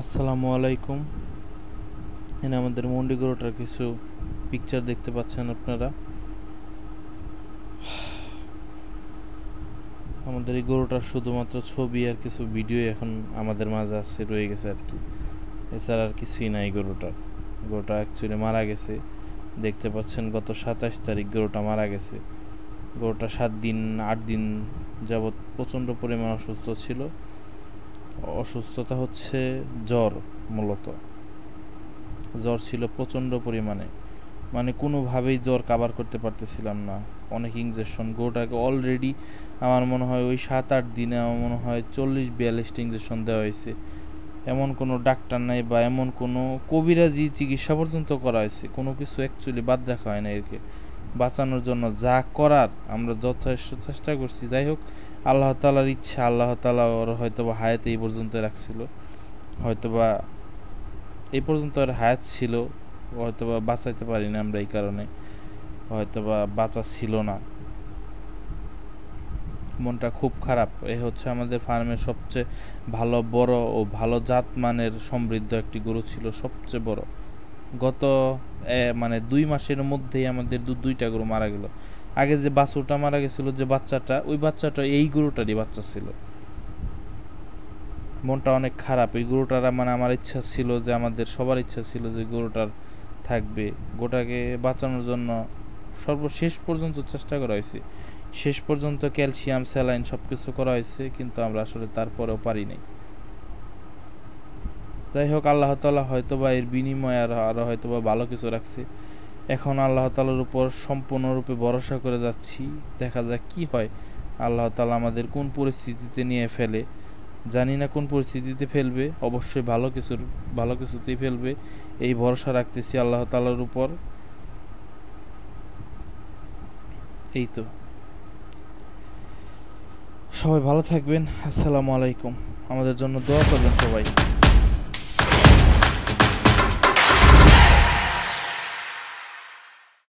আসসালামু আলাইকুম। এখানে আমাদের মন্ডি গরুটার কিছু পিকচার দেখতে পাচ্ছেন আপনারা। আমাদের এই গরুটার শুধুমাত্র ছবি আর কিছু ভিডিও এখন আমাদের মাঝে আছে, রয়ে গেছে আর কি। এছাড়া আর কিছুই নাই। গরুটা অ্যাকচুয়ালি মারা গেছে। দেখতে পাচ্ছেন গত 27 তারিখ গরুটা মারা গেছে। গরুটা 7-8 দিন যাবৎ প্রচণ্ড পরিমাণ অসুস্থ ছিল। অসুস্থতা হচ্ছে জ্বর, মূলত জ্বর ছিল প্রচণ্ড পরিমাণে, মানে কোনোভাবেই জ্বর কাভার করতে পারতেছিলাম না। অনেক ইঞ্জেকশন, গরুটাকে অলরেডি আমার মনে হয় ওই 7-8 দিনে আমার মনে হয় 40-42টা ইঞ্জেকশন দেওয়া হয়েছে। এমন কোনো ডাক্তার নাই বা এমন কোনো কবিরাজি চিকিৎসা পর্যন্ত করা হয়েছে, কোনো কিছু অ্যাকচুয়ালি বাদ রাখা হয় না। এরকে বাঁচানোর জন্য যা করার আমরা যথেষ্ট চেষ্টা করছি। যাই হোক, আল্লাহ তাআলার ইচ্ছা, আল্লাহ তাআলা ওর হয়তোবা হায়াতে এই পর্যন্ত রাখছিল, হয়তোবা এই পর্যন্ত আর হায়াত ছিল, হয়তোবা বাঁচাইতে পারি না আমরা, এই কারণে হয়তোবা বাঁচা ছিল না। মনটা খুব খারাপ। এ হচ্ছে আমাদের ফার্মের সবচেয়ে ভালো, বড় ও ভালো জাত মানের সমৃদ্ধ একটি গরু ছিল, সবচেয়ে বড়। গত মানে 2 মাসের মধ্যেই আমাদের দুইটা গরু মারা গেল। আগে যে বাছুরটা মারা গেছিল, যে বাচ্চাটা, ওই বাচ্চাটা এই গরুটারই বাচ্চা ছিল। মনটা অনেক খারাপ। এই গরুটার মানে আমার ইচ্ছা ছিল যে, আমাদের সবার ইচ্ছা ছিল যে গরুটার থাকবে। গোটাকে বাঁচানোর জন্য সর্বশেষ পর্যন্ত চেষ্টা করা হয়েছে। শেষ পর্যন্ত ক্যালসিয়াম, স্যালাইন সব কিছু করা হয়েছে, কিন্তু আমরা আসলে তারপরেও পারি নাই। যাই হোক, আল্লাহ তাআলা হয়তোবা এর বিনিময়ে আরও হয়তোবা ভালো কিছু রাখছে। এখন আল্লাহ তাআলার উপর সম্পূর্ণরূপে ভরসা করে যাচ্ছি। দেখা যাক কি হয়। আল্লাহ তাআলা আমাদের কোন পরিস্থিতিতে নিয়ে ফেলে জানি না, কোন পরিস্থিতিতে ফেলবে। অবশ্যই ভালো কিছুতেই ফেলবে, এই ভরসা রাখতেছি আল্লাহ তাআলার উপর। এই তো, সবাই ভালো থাকবেন। আসসালামু আলাইকুম। আমাদের জন্য দোয়া করবেন সবাই।